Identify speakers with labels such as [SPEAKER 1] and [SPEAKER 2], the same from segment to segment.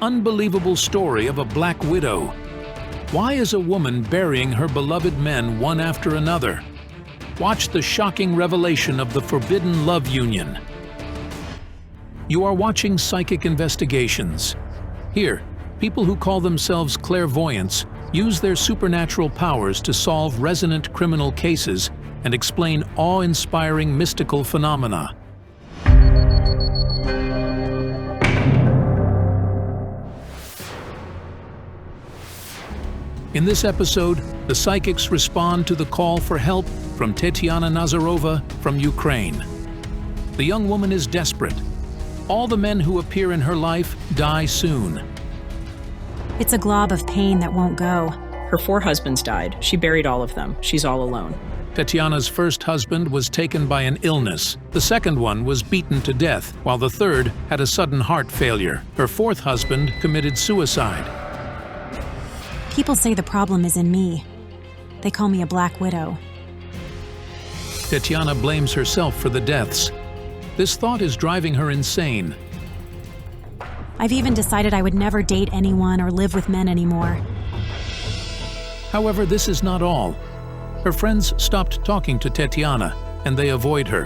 [SPEAKER 1] unbelievable story of a Black Widow. Why is a woman burying her beloved men one after another? Watch the shocking revelation of the forbidden love union. You are watching Psychic Investigations. Here, people who call themselves clairvoyants use their supernatural powers to solve resonant criminal cases and explain awe-inspiring mystical phenomena. In this episode, the psychics respond to the call for help from Tetiana Nazarova from Ukraine. The young woman is desperate. All the men who appear in her life die soon.
[SPEAKER 2] It's a glob of pain that won't go.
[SPEAKER 3] Her 4 husbands died. She buried all of them. She's all alone.
[SPEAKER 1] Tetiana's first husband was taken by an illness. The second one was beaten to death, while the third had a sudden heart failure. Her 4th husband committed suicide.
[SPEAKER 2] People say the problem is in me. They call me a Black Widow.
[SPEAKER 1] Tetiana blames herself for the deaths. This thought is driving her insane.
[SPEAKER 2] I've even decided I would never date anyone or live with men anymore.
[SPEAKER 1] However, this is not all. Her friends stopped talking to Tetiana, and they avoid her.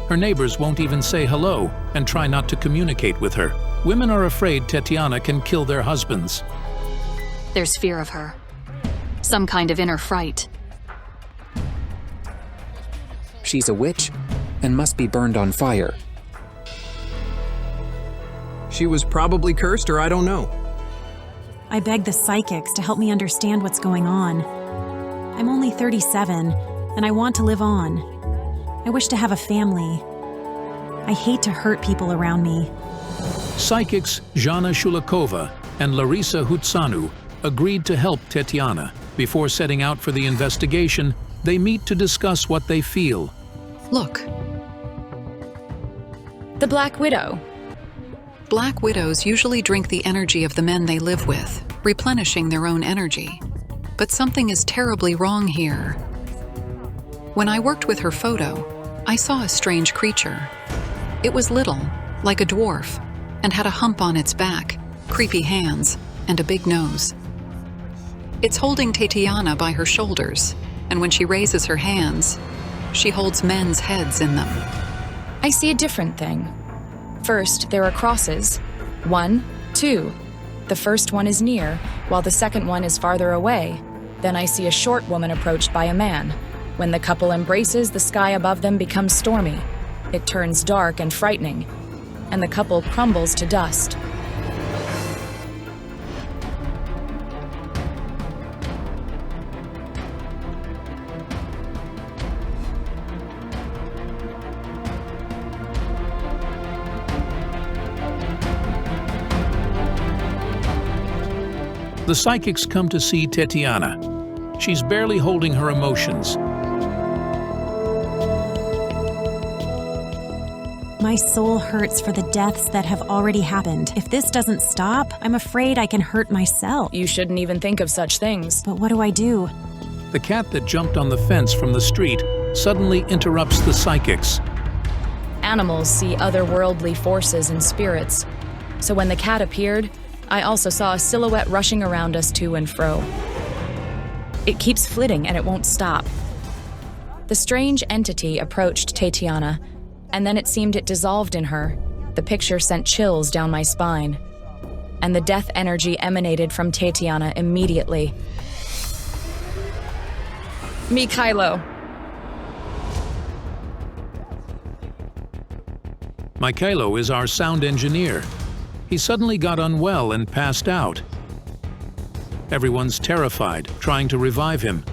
[SPEAKER 1] Her neighbors won't even say hello and try not to communicate with her. Women are afraid Tetiana can kill their husbands.
[SPEAKER 4] There's fear of her. Some kind of inner fright.
[SPEAKER 5] She's a witch and must be burned on fire.
[SPEAKER 6] She was probably cursed, or I don't know.
[SPEAKER 2] I beg the psychics to help me understand what's going on. I'm only 37, and I want to live on. I wish to have a family. I hate to hurt people around me.
[SPEAKER 1] Psychics Jana Shulakova and Larisa Hutsanu agreed to help Tetiana. Before setting out for the investigation, they meet to discuss what they feel.
[SPEAKER 7] Look.
[SPEAKER 8] The Black Widow.
[SPEAKER 7] Black widows usually drink the energy of the men they live with, replenishing their own energy. But something is terribly wrong here. When I worked with her photo, I saw a strange creature. It was little, like a dwarf, and had a hump on its back, creepy hands, and a big nose. It's holding Tetiana by her shoulders, and when she raises her hands, she holds men's heads in them.
[SPEAKER 8] I see a different thing. First, there are crosses. 1, 2. The first one is near, while the second one is farther away. Then I see a short woman approached by a man. When the couple embraces, the sky above them becomes stormy. It turns dark and frightening, and the couple crumbles to dust.
[SPEAKER 1] The psychics come to see Tetiana. She's barely holding her emotions.
[SPEAKER 2] My soul hurts for the deaths that have already happened. If this doesn't stop, I'm afraid I can hurt myself.
[SPEAKER 8] You shouldn't even think of such things.
[SPEAKER 2] But what do I do?
[SPEAKER 1] The cat that jumped on the fence from the street suddenly interrupts the psychics.
[SPEAKER 8] Animals see otherworldly forces and spirits. So when the cat appeared, I also saw a silhouette rushing around us to and fro. It keeps flitting and it won't stop. The strange entity approached Tetiana, and then it seemed it dissolved in her. The picture sent chills down my spine, and the death energy emanated from Tetiana immediately. Mikhailo.
[SPEAKER 1] Mikhailo is our sound engineer. He suddenly got unwell and passed out. Everyone's terrified, trying to revive him.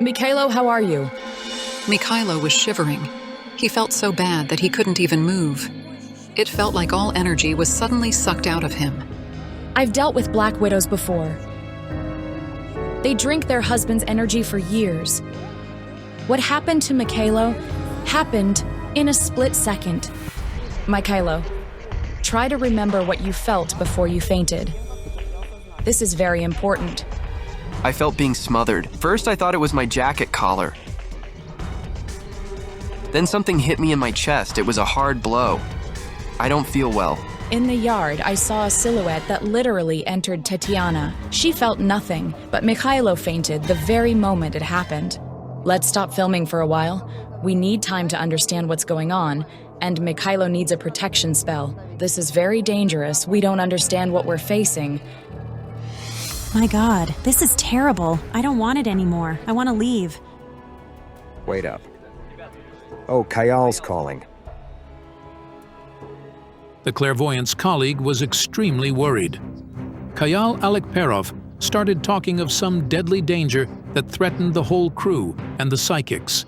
[SPEAKER 8] Mikhailo, how are you?
[SPEAKER 7] Mikhailo was shivering. He felt so bad that he couldn't even move. It felt like all energy was suddenly sucked out of him.
[SPEAKER 8] I've dealt with Black Widows before. They drink their husband's energy for years. What happened to Mikhailo happened in a split second. Mikhailo, try to remember what you felt before you fainted. This is very important.
[SPEAKER 9] I felt being smothered. First, I thought it was my jacket collar. Then something hit me in my chest. It was a hard blow. I don't feel well.
[SPEAKER 8] In the yard, I saw a silhouette that literally entered Tetiana. She felt nothing, but Mikhailo fainted the very moment it happened. Let's stop filming for a while. We need time to understand what's going on, and Mikhailo needs a protection spell. This is very dangerous. We don't understand what we're facing.
[SPEAKER 2] My God, this is terrible. I don't want it anymore. I want to leave.
[SPEAKER 10] Wait up. Oh, Kayal's calling.
[SPEAKER 1] The clairvoyant's colleague was extremely worried. Kayal Alekperov started talking of some deadly danger that threatened the whole crew and the psychics.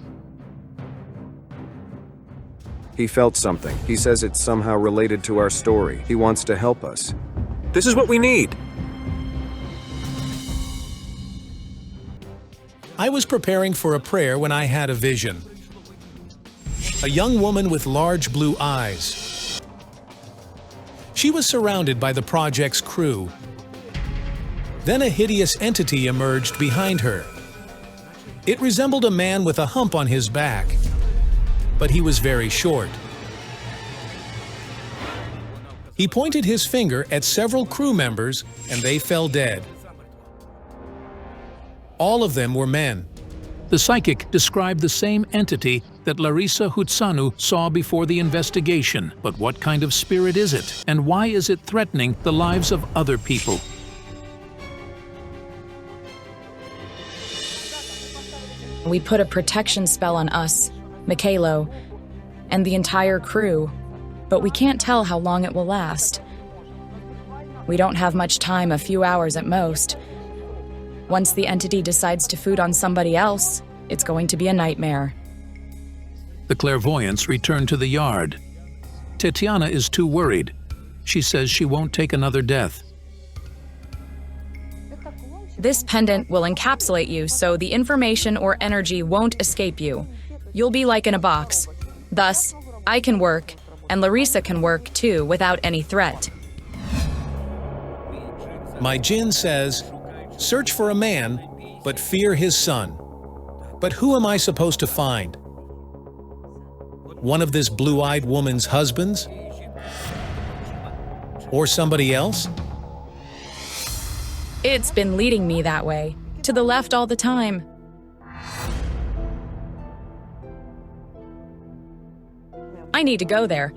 [SPEAKER 10] He felt something. He says it's somehow related to our story. He wants to help us. This is what we need!
[SPEAKER 11] I was preparing for a prayer when I had a vision. A young woman with large blue eyes. She was surrounded by the project's crew. Then a hideous entity emerged behind her. It resembled a man with a hump on his back, but he was very short. He pointed his finger at several crew members, and they fell dead. All of them were men.
[SPEAKER 1] The psychic described the same entity that Larisa Hutsanu saw before the investigation. But what kind of spirit is it? And why is it threatening the lives of other people?
[SPEAKER 8] We put a protection spell on us, Mikhailo, and the entire crew, but we can't tell how long it will last. We don't have much time, a few hours at most. Once the entity decides to food on somebody else, it's going to be a nightmare.
[SPEAKER 1] The clairvoyants return to the yard. Tetiana is too worried. She says she won't take another death.
[SPEAKER 8] This pendant will encapsulate you so the information or energy won't escape you. You'll be like in a box. Thus, I can work, and Larisa can work too without any threat.
[SPEAKER 11] My djinn says, search for a man, but fear his son. But who am I supposed to find? One of this blue-eyed woman's husbands? Or somebody else?
[SPEAKER 8] It's been leading me that way, to the left all the time. I need to go there.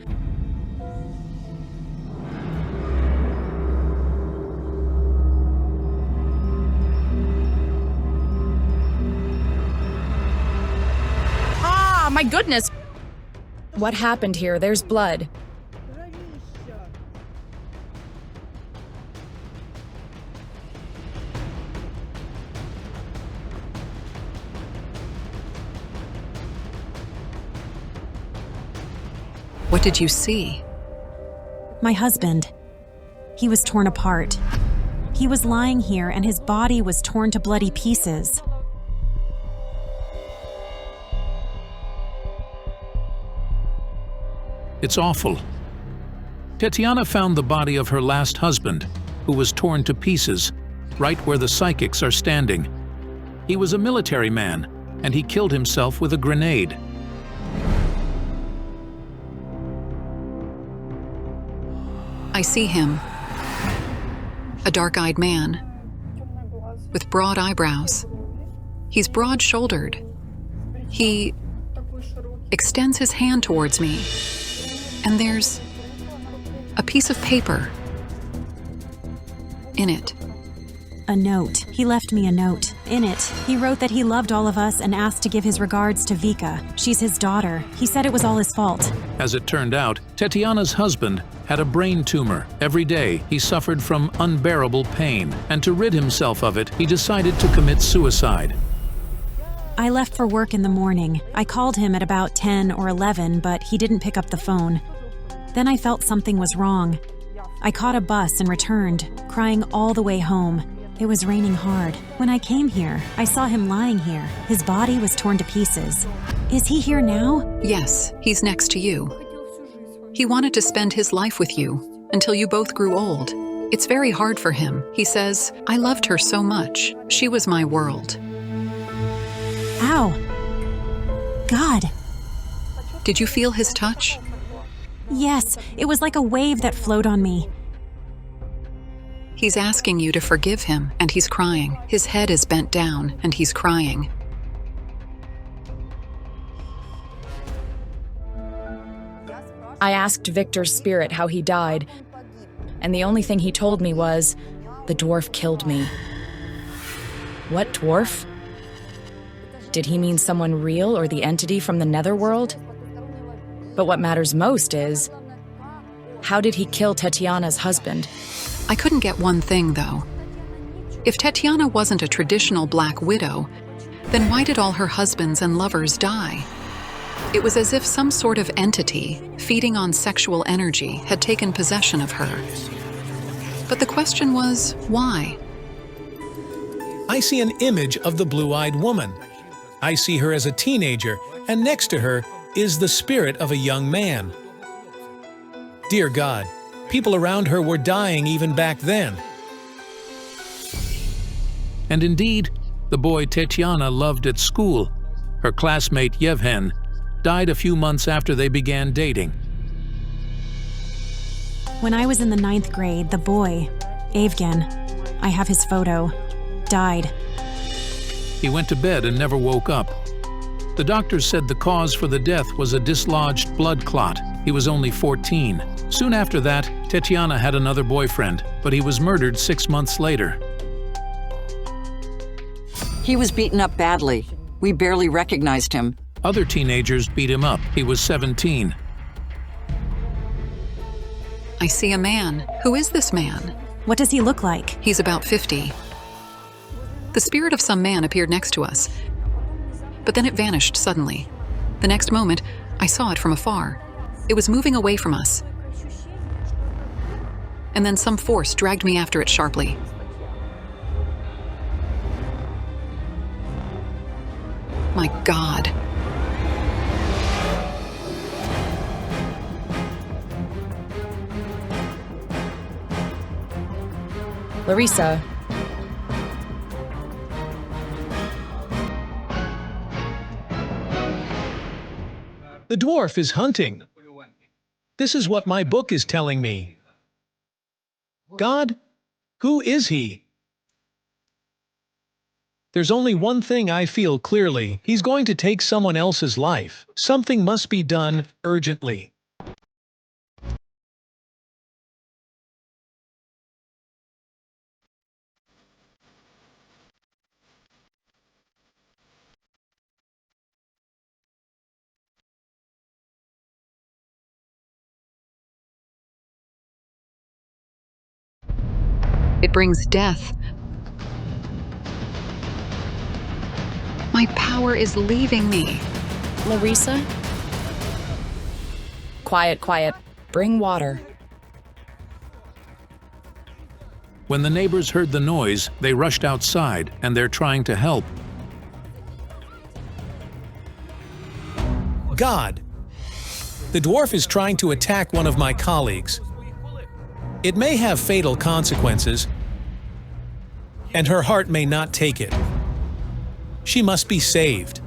[SPEAKER 8] Ah, my goodness! What happened here? There's blood.
[SPEAKER 7] What did you see?
[SPEAKER 2] My husband. He was torn apart. He was lying here and his body was torn to bloody pieces.
[SPEAKER 1] It's awful. Tetiana found the body of her last husband, who was torn to pieces, right where the psychics are standing. He was a military man, and he killed himself with a grenade.
[SPEAKER 7] I see him. A dark-eyed man with broad eyebrows. He's broad-shouldered. He extends his hand towards me, and there's a piece of paper in it.
[SPEAKER 2] A note. He left me a note. In it, he wrote that he loved all of us and asked to give his regards to Vika. She's his daughter. He said it was all his fault.
[SPEAKER 1] As it turned out, Tetiana's husband had a brain tumor. Every day, he suffered from unbearable pain, and to rid himself of it, he decided to commit suicide.
[SPEAKER 2] I left for work in the morning. I called him at about 10 or 11, but he didn't pick up the phone. Then I felt something was wrong. I caught a bus and returned, crying all the way home. It was raining hard. When I came here, I saw him lying here. His body was torn to pieces. Is he here now?
[SPEAKER 7] Yes, he's next to you. He wanted to spend his life with you until you both grew old. It's very hard for him. He says, I loved her so much. She was my world.
[SPEAKER 2] Ow! God!
[SPEAKER 7] Did you feel his touch?
[SPEAKER 2] Yes, it was like a wave that flowed on me.
[SPEAKER 7] He's asking you to forgive him, and he's crying. His head is bent down, and he's crying.
[SPEAKER 8] I asked Victor's spirit how he died, and the only thing he told me was, the dwarf killed me. What dwarf? Did he mean someone real or the entity from the netherworld? But what matters most is, how did he kill Tetiana's husband?
[SPEAKER 7] I couldn't get one thing, though. If Tetiana wasn't a traditional Black Widow, then why did all her husbands and lovers die? It was as if some sort of entity, feeding on sexual energy, had taken possession of her. But the question was, why?
[SPEAKER 11] I see an image of the blue-eyed woman. I see her as a teenager, and next to her is the spirit of a young man. Dear God, people around her were dying even back then.
[SPEAKER 1] And indeed, the boy Tetiana loved at school, her classmate Yevhen, died a few months after they began dating.
[SPEAKER 2] When I was in the 9th grade, the boy, Evgen, I have his photo, died.
[SPEAKER 1] He went to bed and never woke up. The doctors said the cause for the death was a dislodged blood clot. He was only 14. Soon after that, Tetiana had another boyfriend, but he was murdered 6 months later.
[SPEAKER 12] He was beaten up badly. We barely recognized him.
[SPEAKER 1] Other teenagers beat him up. He was 17.
[SPEAKER 7] I see a man. Who is this man?
[SPEAKER 2] What does he look like?
[SPEAKER 7] He's about 50. The spirit of some man appeared next to us, but then it vanished suddenly. The next moment, I saw it from afar. It was moving away from us. And then some force dragged me after it sharply. My God.
[SPEAKER 8] Larissa.
[SPEAKER 11] The dwarf is hunting. This is what my book is telling me. God? Who is he? There's only one thing I feel clearly. He's going to take someone else's life. Something must be done urgently.
[SPEAKER 7] It brings death. My power is leaving me.
[SPEAKER 8] Larissa? Quiet, quiet. Bring water.
[SPEAKER 1] When the neighbors heard the noise, they rushed outside, and they're trying to help.
[SPEAKER 11] God! The dwarf is trying to attack one of my colleagues. It may have fatal consequences, and her heart may not take it. She must be saved.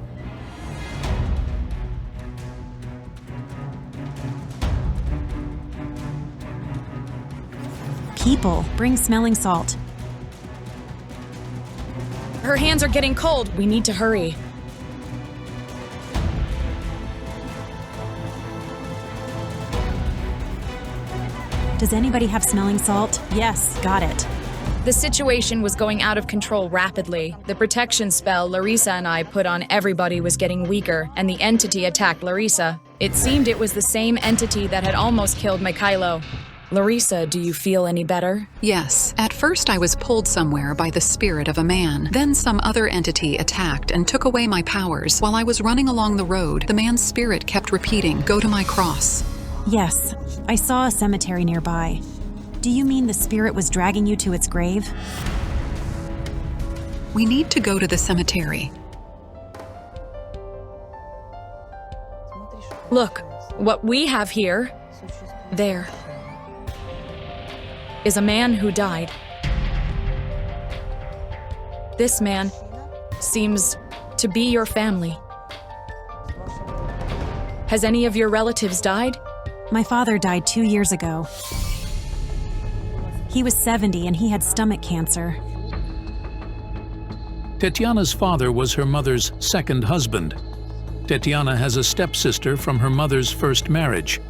[SPEAKER 2] People, bring smelling salt.
[SPEAKER 8] Her hands are getting cold. We need to hurry.
[SPEAKER 2] Does anybody have smelling salt? Yes, got it.
[SPEAKER 8] The situation was going out of control rapidly. The protection spell Larissa and I put on everybody was getting weaker, and the entity attacked Larissa. It seemed it was the same entity that had almost killed Mikhailo. Larissa, do you feel any better?
[SPEAKER 7] Yes. At first I was pulled somewhere by the spirit of a man. Then some other entity attacked and took away my powers. While I was running along the road, the man's spirit kept repeating, "Go to my cross."
[SPEAKER 2] Yes, I saw a cemetery nearby. Do you mean the spirit was dragging you to its grave?
[SPEAKER 7] We need to go to the cemetery.
[SPEAKER 8] Look, what we have here, there, is a man who died. This man seems to be your family. Has any of your relatives died?
[SPEAKER 2] My father died 2 years ago. He was 70 and he had stomach cancer.
[SPEAKER 1] Tetiana's father was her mother's second husband. Tetiana has a stepsister from her mother's first marriage.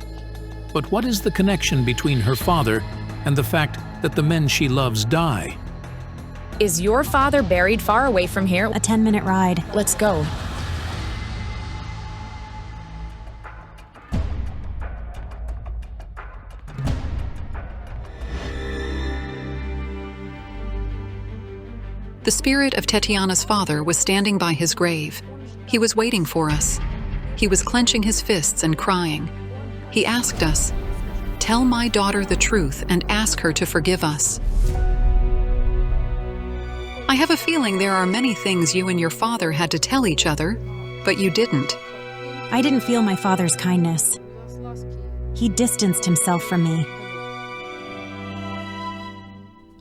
[SPEAKER 1] But what is the connection between her father and the fact that the men she loves die?
[SPEAKER 8] Is your father buried far away from here?
[SPEAKER 2] A 10-minute ride.
[SPEAKER 8] Let's go.
[SPEAKER 7] The spirit of Tetiana's father was standing by his grave. He was waiting for us. He was clenching his fists and crying. He asked us, "Tell my daughter the truth and ask her to forgive us." I have a feeling there are many things you and your father had to tell each other, but you didn't.
[SPEAKER 2] I didn't feel my father's kindness. He distanced himself from me.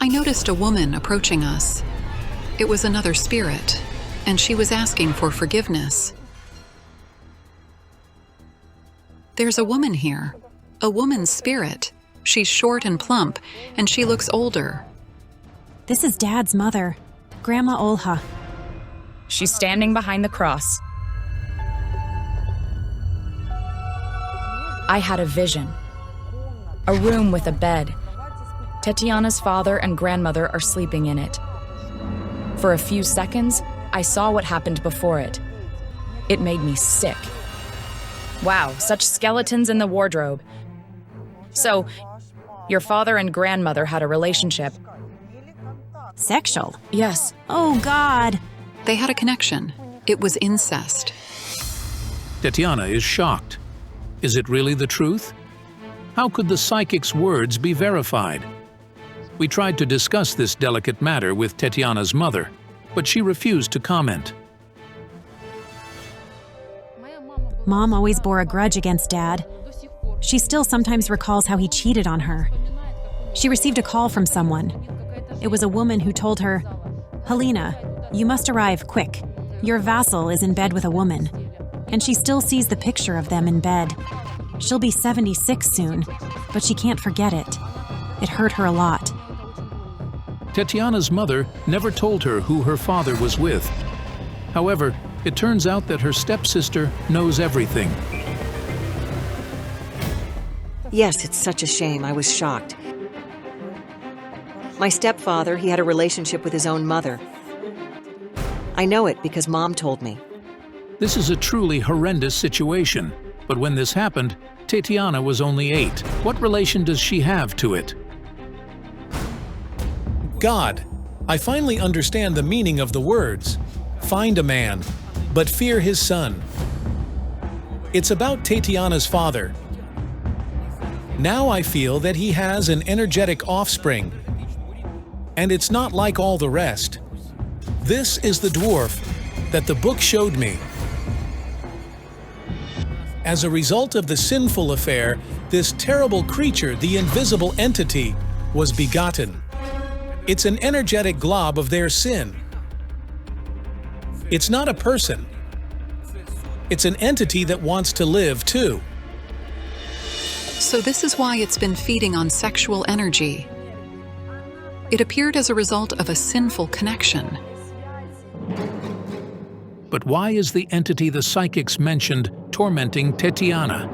[SPEAKER 7] I noticed a woman approaching us. It was another spirit, and she was asking for forgiveness. There's a woman here, a woman's spirit. She's short and plump, and she looks older.
[SPEAKER 2] This is Dad's mother, Grandma Olha.
[SPEAKER 8] She's standing behind the cross. I had a vision. A room with a bed. Tetiana's father and grandmother are sleeping in it. For a few seconds, I saw what happened before it. It made me sick. Wow, such skeletons in the wardrobe. So, your father and grandmother had a relationship.
[SPEAKER 2] Sexual?
[SPEAKER 8] Yes.
[SPEAKER 2] Oh, God.
[SPEAKER 7] They had a connection. It was incest.
[SPEAKER 1] Tetiana is shocked. Is it really the truth? How could the psychic's words be verified? We tried to discuss this delicate matter with Tetiana's mother, but she refused to comment.
[SPEAKER 2] Mom always bore a grudge against Dad. She still sometimes recalls how he cheated on her. She received a call from someone. It was a woman who told her, "Helena, you must arrive quick. Your vassal is in bed with a woman." And she still sees the picture of them in bed. She'll be 76 soon, but she can't forget it. It hurt her a lot.
[SPEAKER 1] Tetiana's mother never told her who her father was with. However, it turns out that her stepsister knows everything.
[SPEAKER 12] Yes, it's such a shame. I was shocked. My stepfather, he had a relationship with his own mother. I know it because Mom told me.
[SPEAKER 1] This is a truly horrendous situation, but when this happened, Tetiana was only 8. What relation does she have to it?
[SPEAKER 11] God, I finally understand the meaning of the words. Find a man, but fear his son. It's about Tetiana's father. Now I feel that he has an energetic offspring, and it's not like all the rest. This is the dwarf that the book showed me. As a result of the sinful affair, this terrible creature, the invisible entity, was begotten. It's an energetic glob of their sin. It's not a person. It's an entity that wants to live too.
[SPEAKER 7] So this is why it's been feeding on sexual energy. It appeared as a result of a sinful connection.
[SPEAKER 1] But why is the entity the psychics mentioned tormenting Tetiana?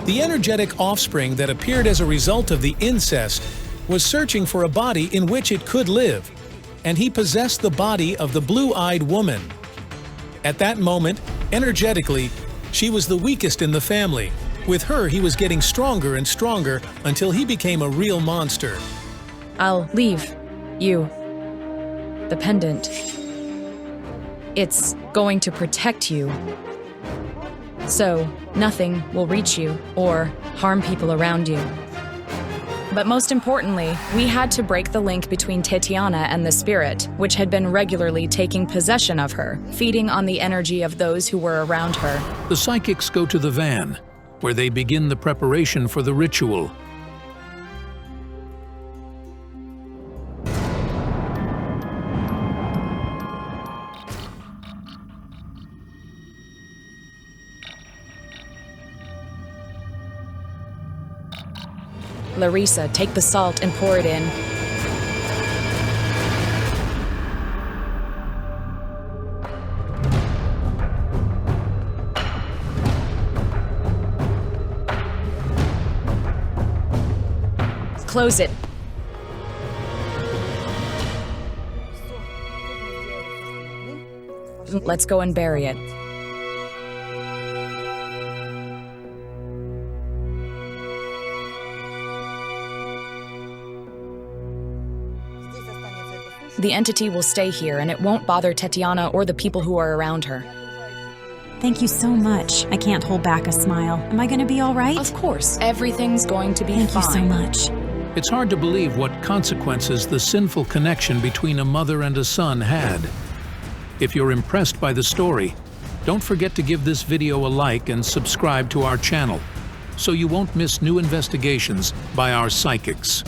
[SPEAKER 11] The energetic offspring that appeared as a result of the incest was searching for a body in which it could live, and he possessed the body of the blue-eyed woman. At that moment, energetically, she was the weakest in the family. With her, he was getting stronger and stronger until he became a real monster.
[SPEAKER 8] I'll leave you the pendant. It's going to protect you, so nothing will reach you or harm people around you. But most importantly, we had to break the link between Tetiana and the spirit, which had been regularly taking possession of her, feeding on the energy of those who were around her.
[SPEAKER 1] The psychics go to the van, where they begin the preparation for the ritual.
[SPEAKER 8] Larissa, take the salt and pour it in. Close it. Let's go and bury it. The entity will stay here, and it won't bother Tetiana or the people who are around her.
[SPEAKER 2] Thank you so much. I can't hold back a smile. Am I going to be all right?
[SPEAKER 8] Of course. Everything's going to be
[SPEAKER 2] fine.
[SPEAKER 8] fine.
[SPEAKER 2] Thank you so much.
[SPEAKER 1] It's hard to believe what consequences the sinful connection between a mother and a son had. If you're impressed by the story, don't forget to give this video a like and subscribe to our channel so you won't miss new investigations by our psychics.